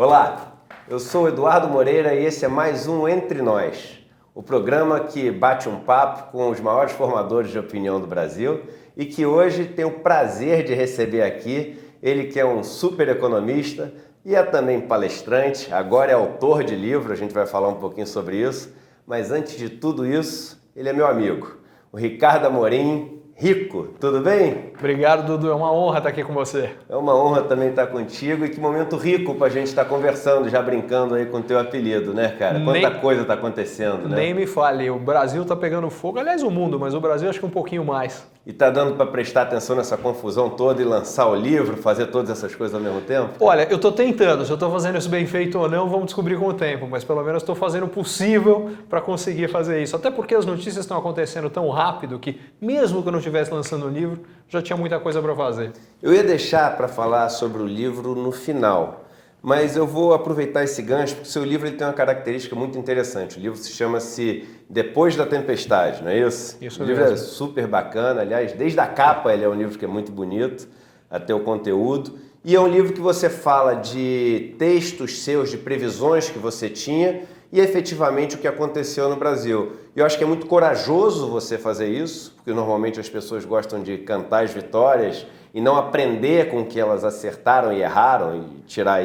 Olá, eu sou o Eduardo Moreira e esse é mais um Entre Nós, o programa que bate um papo com os maiores formadores de opinião do Brasil e que hoje tem o prazer de receber aqui ele que é um super economista e é também palestrante, agora é autor de livro, a gente vai falar um pouquinho sobre isso, mas antes de tudo isso, ele é meu amigo, o Ricardo Amorim. Rico, tudo bem? Obrigado, Dudu. É uma honra estar aqui com você. É uma honra também estar contigo e que momento rico pra gente estar conversando, já brincando aí com o teu apelido, né, cara? Quanta coisa tá acontecendo, né? Nem me fale, o Brasil tá pegando fogo, aliás o mundo, mas o Brasil acho que um pouquinho mais. E tá dando para prestar atenção nessa confusão toda e lançar o livro, fazer todas essas coisas ao mesmo tempo? Olha, eu tô tentando, se eu tô fazendo isso bem feito ou não, vamos descobrir com o tempo, mas pelo menos estou fazendo o possível para conseguir fazer isso. Até porque as notícias estão acontecendo tão rápido que, mesmo que eu não estivesse lançando o livro, já tinha muita coisa para fazer. Eu ia deixar para falar sobre o livro no final, mas eu vou aproveitar esse gancho porque o seu livro ele tem uma característica muito interessante. O livro se chama-se Depois da Tempestade, não é isso? Isso o livro mesmo. É super bacana, aliás, desde a capa ele é um livro que é muito bonito, até o conteúdo. E é um livro que você fala de textos seus, de previsões que você tinha e efetivamente o que aconteceu no Brasil. E eu acho que é muito corajoso você fazer isso, porque normalmente as pessoas gostam de cantar as vitórias e não aprender com o que elas acertaram e erraram e tirar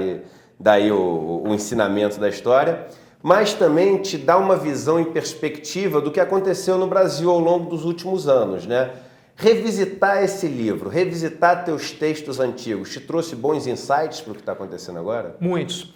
daí o ensinamento da história, mas também te dá uma visão e perspectiva do que aconteceu no Brasil ao longo dos últimos anos, né? Revisitar esse livro, revisitar teus textos antigos, te trouxe bons insights para o que está acontecendo agora? Muitos.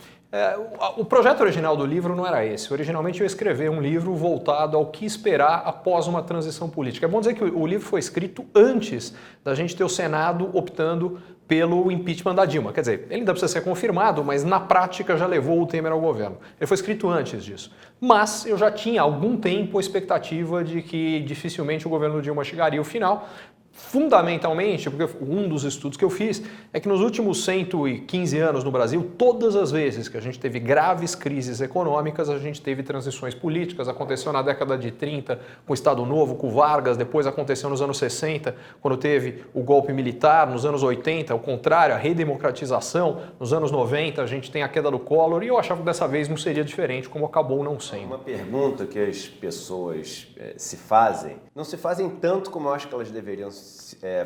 O projeto original do livro não era esse. Originalmente eu escrevi um livro voltado ao que esperar após uma transição política. É bom dizer que o livro foi escrito antes da gente ter o Senado optando pelo impeachment da Dilma. Quer dizer, ele ainda precisa ser confirmado, mas na prática já levou o Temer ao governo. Ele foi escrito antes disso. Mas eu já tinha há algum tempo a expectativa de que dificilmente o governo Dilma chegaria ao final. Fundamentalmente, porque um dos estudos que eu fiz é que nos últimos 115 anos no Brasil, todas as vezes que a gente teve graves crises econômicas, a gente teve transições políticas. Aconteceu na década de 30 com o Estado Novo, com Vargas, depois aconteceu nos anos 60, quando teve o golpe militar, nos anos 80, ao contrário, a redemocratização, nos anos 90 a gente tem a queda do Collor, e eu achava que dessa vez não seria diferente, como acabou não sendo. Uma pergunta que as pessoas se fazem, não se fazem tanto como eu acho que elas deveriam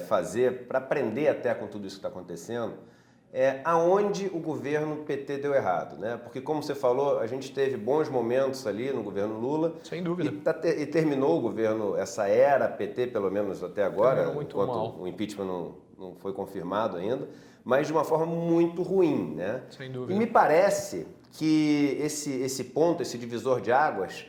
fazer para aprender até com tudo isso que está acontecendo, aonde o governo PT deu errado, né? Porque como você falou, a gente teve bons momentos ali no governo Lula. Sem dúvida. E terminou o governo, essa era PT, pelo menos até agora, muito enquanto mal. o impeachment não foi confirmado ainda, mas de uma forma muito ruim, né? Sem dúvida. E me parece que esse ponto, esse divisor de águas,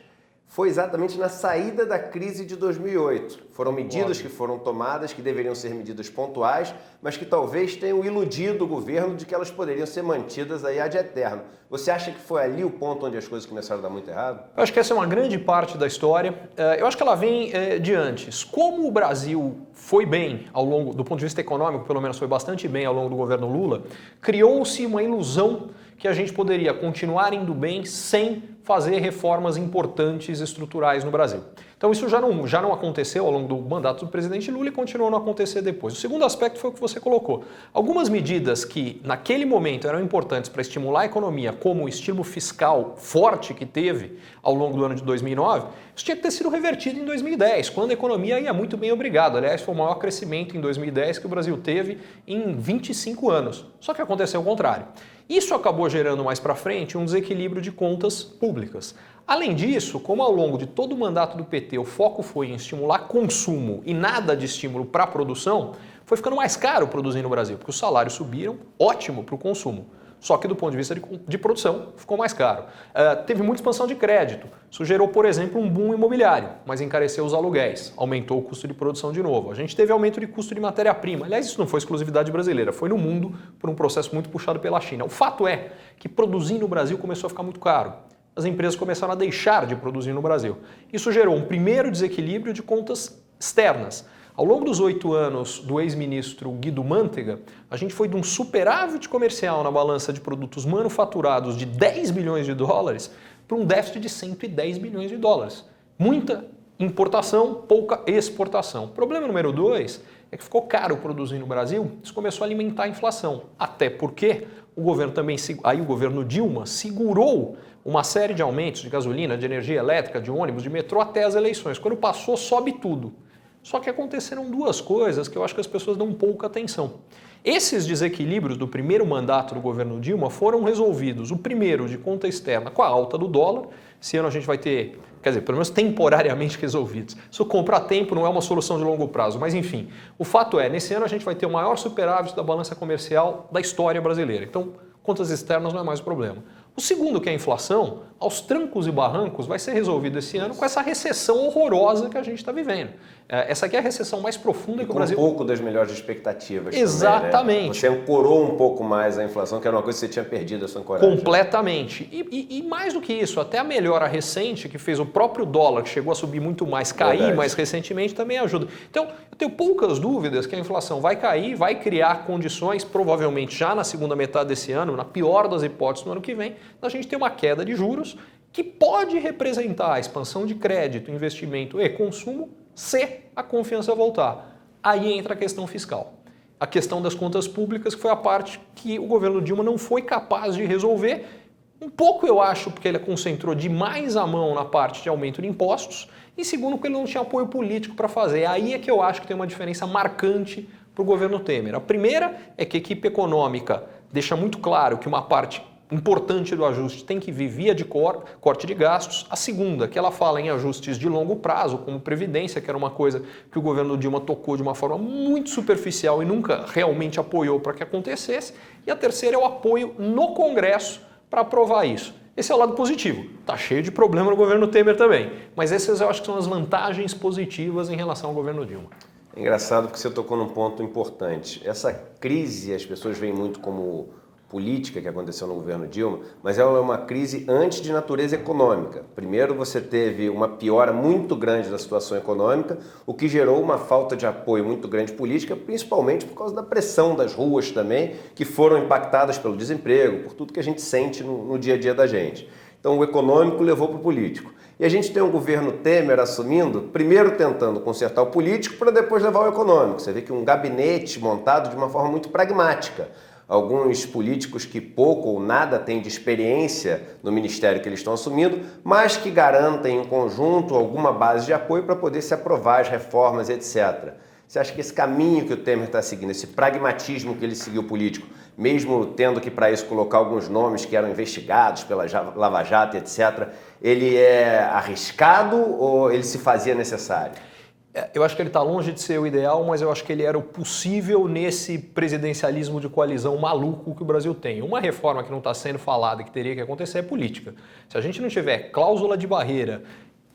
foi exatamente na saída da crise de 2008. Foram medidas que foram tomadas, que deveriam ser medidas pontuais, mas que talvez tenham iludido o governo de que elas poderiam ser mantidas aí ad eterno. Você acha que foi ali o ponto onde as coisas começaram a dar muito errado? Eu acho que essa é uma grande parte da história. Eu acho que ela vem de antes. Como o Brasil foi bem ao longo, do ponto de vista econômico, pelo menos foi bastante bem ao longo do governo Lula, criou-se uma ilusão que a gente poderia continuar indo bem sem fazer reformas importantes estruturais no Brasil. Então isso já não aconteceu ao longo do mandato do presidente Lula e continuou a não acontecer depois. O segundo aspecto foi o que você colocou. Algumas medidas que naquele momento eram importantes para estimular a economia, como o estímulo fiscal forte que teve ao longo do ano de 2009, isso tinha que ter sido revertido em 2010, quando a economia ia muito bem, obrigado. Aliás, foi o maior crescimento em 2010 que o Brasil teve em 25 anos. Só que aconteceu o contrário. Isso acabou gerando mais para frente um desequilíbrio de contas públicas. Além disso, como ao longo de todo o mandato do PT o foco foi em estimular consumo e nada de estímulo para a produção, foi ficando mais caro produzir no Brasil, porque os salários subiram, ótimo para o consumo. Só que do ponto de vista de produção, ficou mais caro. Teve muita expansão de crédito. Isso gerou, por exemplo, um boom imobiliário, mas encareceu os aluguéis, aumentou o custo de produção de novo. A gente teve aumento de custo de matéria-prima. Aliás, isso não foi exclusividade brasileira, foi no mundo por um processo muito puxado pela China. O fato é que produzir no Brasil começou a ficar muito caro. As empresas começaram a deixar de produzir no Brasil. Isso gerou um primeiro desequilíbrio de contas externas. Ao longo dos 8 anos do ex-ministro Guido Mantega, a gente foi de um superávit comercial na balança de produtos manufaturados de 10 bilhões de dólares para um déficit de 110 bilhões de dólares. Muita importação, pouca exportação. Problema número 2 é que ficou caro produzir no Brasil, isso começou a alimentar a inflação. Até porque o governo também, aí o governo Dilma segurou uma série de aumentos de gasolina, de energia elétrica, de ônibus, de metrô até as eleições. Quando passou, sobe tudo. Só que aconteceram duas coisas que eu acho que as pessoas dão pouca atenção. Esses desequilíbrios do primeiro mandato do governo Dilma foram resolvidos. O primeiro, de conta externa, com a alta do dólar. Esse ano a gente vai ter, quer dizer, pelo menos temporariamente resolvidos. Isso compra a tempo, não é uma solução de longo prazo, mas enfim. O fato é, nesse ano a gente vai ter o maior superávit da balança comercial da história brasileira. Então, contas externas não é mais o problema. O segundo, que é a inflação, aos trancos e barrancos, vai ser resolvido esse ano com essa recessão horrorosa que a gente está vivendo. Essa aqui é a recessão mais profunda que o Brasil... um pouco das melhores expectativas. Exatamente. Também, né? Você ancorou um pouco mais a inflação, que era uma coisa que você tinha perdido a sua ancoragem. Completamente. E mais do que isso, até a melhora recente, que fez o próprio dólar, que chegou a subir muito mais, cair mais recentemente, também ajuda. Então, eu tenho poucas dúvidas que a inflação vai cair, vai criar condições, provavelmente já na segunda metade desse ano, na pior das hipóteses, no ano que vem, a gente ter uma queda de juros que pode representar a expansão de crédito, investimento e consumo se a confiança voltar. Aí entra a questão fiscal. A questão das contas públicas, que foi a parte que o governo Dilma não foi capaz de resolver. Um pouco eu acho porque ele concentrou demais a mão na parte de aumento de impostos e segundo porque ele não tinha apoio político para fazer. Aí é que eu acho que tem uma diferença marcante para o governo Temer. A primeira é que a equipe econômica deixa muito claro que uma parte importante do ajuste tem que vir via de corte de gastos. A segunda, que ela fala em ajustes de longo prazo, como previdência, que era uma coisa que o governo Dilma tocou de uma forma muito superficial e nunca realmente apoiou para que acontecesse. E a terceira é o apoio no Congresso para aprovar isso. Esse é o lado positivo. Está cheio de problema no governo Temer também. Mas essas eu acho que são as vantagens positivas em relação ao governo Dilma. É engraçado porque você tocou num ponto importante. Essa crise as pessoas veem muito como política que aconteceu no governo Dilma, mas ela é uma crise antes de natureza econômica. Primeiro você teve uma piora muito grande da situação econômica, o que gerou uma falta de apoio muito grande política, principalmente por causa da pressão das ruas também, que foram impactadas pelo desemprego, por tudo que a gente sente no dia a dia da gente. Então o econômico levou para o político. E a gente tem um governo Temer assumindo, primeiro tentando consertar o político para depois levar o econômico. Você vê que um gabinete montado de uma forma muito pragmática. Alguns políticos que pouco ou nada têm de experiência no ministério que eles estão assumindo, mas que garantem em conjunto alguma base de apoio para poder se aprovar as reformas, etc. Você acha que esse caminho que o Temer está seguindo, esse pragmatismo que ele seguiu político, mesmo tendo que para isso colocar alguns nomes que eram investigados pela Lava Jato, etc., ele é arriscado ou ele se fazia necessário? Eu acho que ele está longe de ser o ideal, mas eu acho que ele era o possível nesse presidencialismo de coalizão maluco que o Brasil tem. Uma reforma que não está sendo falada e que teria que acontecer é política. Se a gente não tiver cláusula de barreira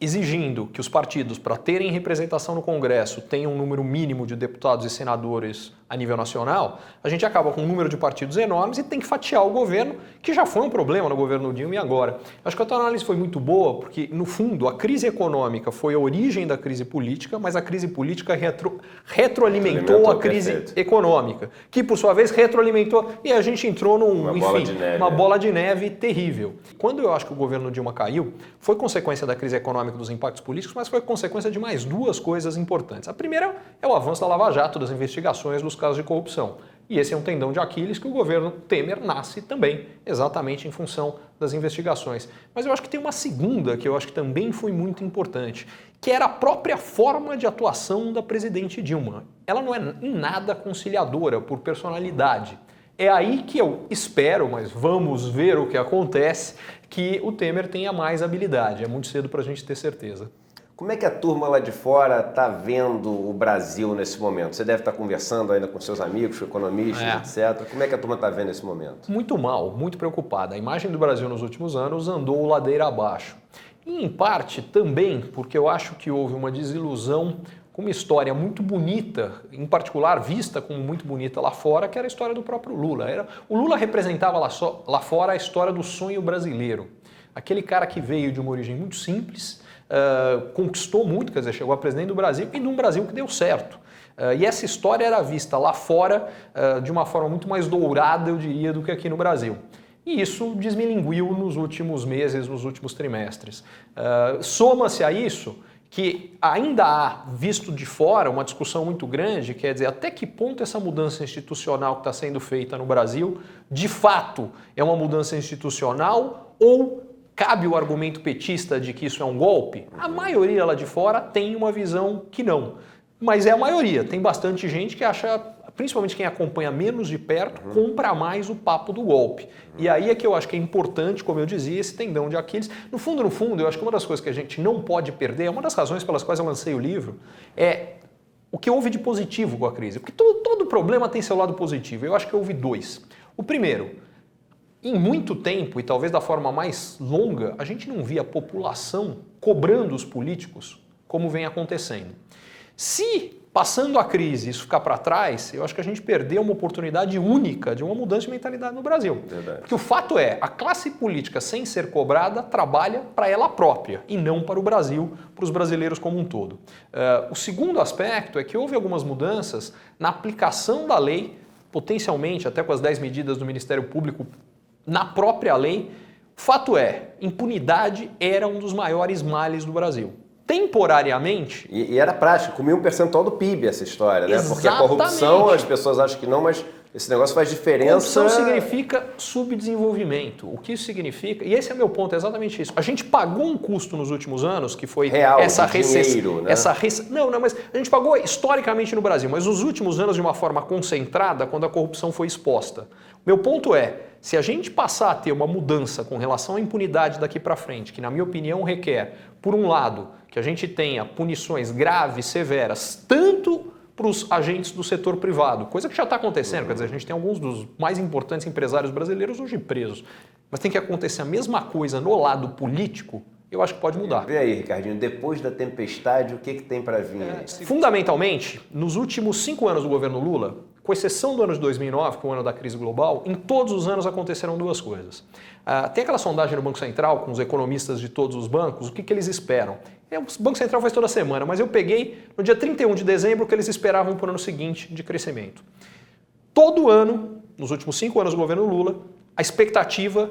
exigindo que os partidos, para terem representação no Congresso, tenham um número mínimo de deputados e senadores a nível nacional, a gente acaba com um número de partidos enormes e tem que fatiar o governo, que já foi um problema no governo Dilma e agora. Acho que a tua análise foi muito boa, porque, no fundo, a crise econômica foi a origem da crise política, mas a crise política retroalimentou a crise econômica, que, por sua vez, retroalimentou e a gente entrou uma bola de neve terrível. Quando eu acho que o governo Dilma caiu, foi consequência da crise econômica dos impactos políticos, mas foi consequência de mais duas coisas importantes. A primeira é o avanço da Lava Jato, das investigações dos casos de corrupção. E esse é um tendão de Aquiles que o governo Temer nasce também, exatamente em função das investigações. Mas eu acho que tem uma segunda que eu acho que também foi muito importante, que era a própria forma de atuação da presidente Dilma. Ela não é em nada conciliadora por personalidade. É aí que eu espero, mas vamos ver o que acontece, que o Temer tenha mais habilidade. É muito cedo para a gente ter certeza. Como é que a turma lá de fora está vendo o Brasil nesse momento? Você deve estar conversando ainda com seus amigos, com economistas, etc. Como é que a turma está vendo esse momento? Muito mal, muito preocupada. A imagem do Brasil nos últimos anos andou ladeira abaixo. E, em parte, também porque eu acho que houve uma desilusão com uma história muito bonita, em particular vista como muito bonita lá fora, que era a história do próprio Lula. O Lula representava lá fora a história do sonho brasileiro. Aquele cara que veio de uma origem muito simples, conquistou muito, quer dizer, chegou a presidente do Brasil e num Brasil que deu certo. E essa história era vista lá fora de uma forma muito mais dourada, eu diria, do que aqui no Brasil. E isso desmilinguiu nos últimos meses, nos últimos trimestres. Soma-se a isso que ainda há, visto de fora, uma discussão muito grande, quer dizer, até que ponto essa mudança institucional que está sendo feita no Brasil, de fato, é uma mudança institucional ou cabe o argumento petista de que isso é um golpe? A maioria lá de fora tem uma visão que não, mas é a maioria. Tem bastante gente que acha, principalmente quem acompanha menos de perto, compra mais o papo do golpe. E aí é que eu acho que é importante, como eu dizia, esse tendão de Aquiles. No fundo, eu acho que uma das coisas que a gente não pode perder, é uma das razões pelas quais eu lancei o livro, é o que houve de positivo com a crise. Porque todo problema tem seu lado positivo. Eu acho que houve dois. O primeiro, em muito tempo, e talvez da forma mais longa, a gente não via a população cobrando os políticos como vem acontecendo. Se, passando a crise, isso ficar para trás, eu acho que a gente perdeu uma oportunidade única de uma mudança de mentalidade no Brasil. Verdade. Porque o fato é, a classe política, sem ser cobrada, trabalha para ela própria e não para o Brasil, para os brasileiros como um todo. O segundo aspecto é que houve algumas mudanças na aplicação da lei, potencialmente, até com as 10 medidas do Ministério Público, na própria lei. Fato é, impunidade era um dos maiores males do Brasil. Temporariamente... E era prático, comia um percentual do PIB essa história, né? Exatamente. Porque a corrupção, as pessoas acham que não, mas esse negócio faz diferença. Corrupção significa subdesenvolvimento. O que isso significa? E esse é o meu ponto, é exatamente isso. A gente pagou um custo nos últimos anos, que foi real, essa dinheiro, né? Não, mas a gente pagou historicamente no Brasil, mas nos últimos anos de uma forma concentrada, quando a corrupção foi exposta. Meu ponto é, se a gente passar a ter uma mudança com relação à impunidade daqui para frente, que na minha opinião requer, por um lado, que a gente tenha punições graves, severas, tanto para os agentes do setor privado, coisa que já está acontecendo, quer dizer, a gente tem alguns dos mais importantes empresários brasileiros hoje presos, mas tem que acontecer a mesma coisa no lado político, eu acho que pode mudar. Vê aí, Ricardinho, depois da tempestade, o que tem para vir aí? Fundamentalmente, nos últimos 5 anos do governo Lula, com exceção do ano de 2009, que é o ano da crise global, em todos os anos aconteceram duas coisas. Tem aquela sondagem no Banco Central com os economistas de todos os bancos, o que eles esperam? O Banco Central faz toda semana, mas eu peguei no dia 31 de dezembro o que eles esperavam para o ano seguinte de crescimento. Todo ano, nos últimos 5 anos do governo Lula, a expectativa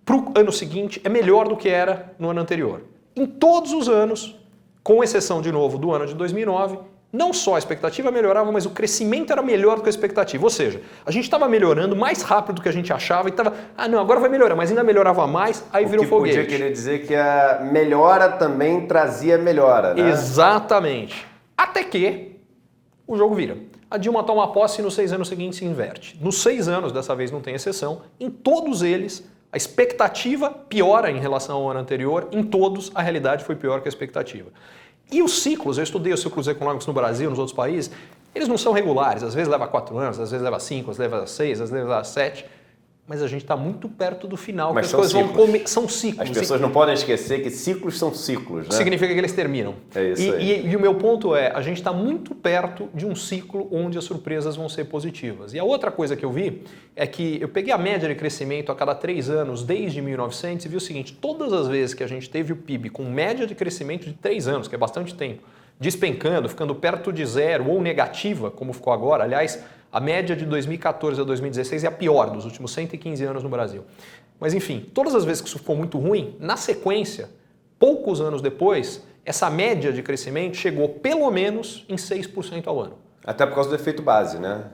para o ano seguinte é melhor do que era no ano anterior. Em todos os anos, com exceção de novo do ano de 2009, não só a expectativa melhorava, mas o crescimento era melhor do que a expectativa. Ou seja, a gente estava melhorando mais rápido do que a gente achava e estava, não, agora vai melhorar, mas ainda melhorava mais, aí virou foguete. Podia querer dizer que a melhora também trazia melhora, né? Exatamente. Até que o jogo vira. A Dilma toma posse e nos 6 anos seguintes se inverte. Nos 6 anos, dessa vez não tem exceção, em todos eles a expectativa piora em relação ao ano anterior, em todos a realidade foi pior que a expectativa. E os ciclos, eu estudei os ciclos econômicos no Brasil, nos outros países, eles não são regulares, às vezes leva 4 anos, às vezes leva 5, às vezes leva 6, às vezes leva 7, mas a gente está muito perto do final, mas que as coisas vão são ciclos. As pessoas não podem esquecer que ciclos são ciclos, né? Significa que eles terminam. É isso aí. E o meu ponto é, a gente está muito perto de um ciclo onde as surpresas vão ser positivas. E a outra coisa que eu vi é que eu peguei a média de crescimento a cada 3 anos desde 1900 e vi o seguinte, todas as vezes que a gente teve o PIB com média de crescimento de 3 anos, que é bastante tempo, despencando, ficando perto de zero ou negativa, como ficou agora, aliás, a média de 2014 a 2016 é a pior dos últimos 115 anos no Brasil. Mas enfim, todas as vezes que isso ficou muito ruim, na sequência, poucos anos depois, essa média de crescimento chegou pelo menos em 6% ao ano. Até por causa do efeito base, né?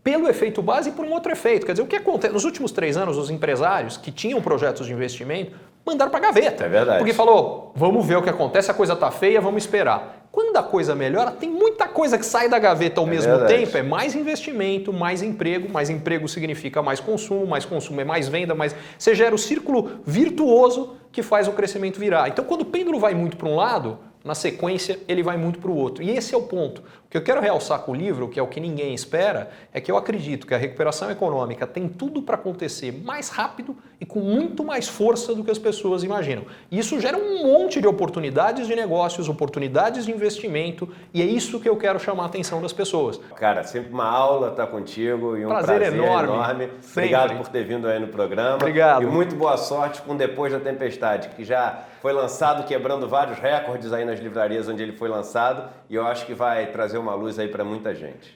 Pelo efeito base e por um outro efeito. Quer dizer, o que acontece? Nos últimos 3 anos, os empresários que tinham projetos de investimento mandaram para a gaveta. É verdade. Porque falou, vamos ver o que acontece, a coisa está feia, vamos esperar. Quando a coisa melhora, tem muita coisa que sai da gaveta ao mesmo tempo. É mais investimento, mais emprego significa mais consumo é mais venda, mais... Você gera o círculo virtuoso que faz o crescimento virar. Então, quando o pêndulo vai muito para um lado, na sequência ele vai muito para o outro. E esse é o ponto. O que eu quero realçar com o livro, que é o que ninguém espera, é que eu acredito que a recuperação econômica tem tudo para acontecer mais rápido e com muito mais força do que as pessoas imaginam. E isso gera um monte de oportunidades de negócios, oportunidades de investimento, e é isso que eu quero chamar a atenção das pessoas. Cara, sempre uma aula estar contigo e um prazer enorme. Obrigado por ter vindo aí no programa. Obrigado. E muito boa sorte com Depois da Tempestade, que já foi lançado quebrando vários recordes aí nas livrarias onde ele foi lançado, e eu acho que vai trazer uma luz aí para muita gente.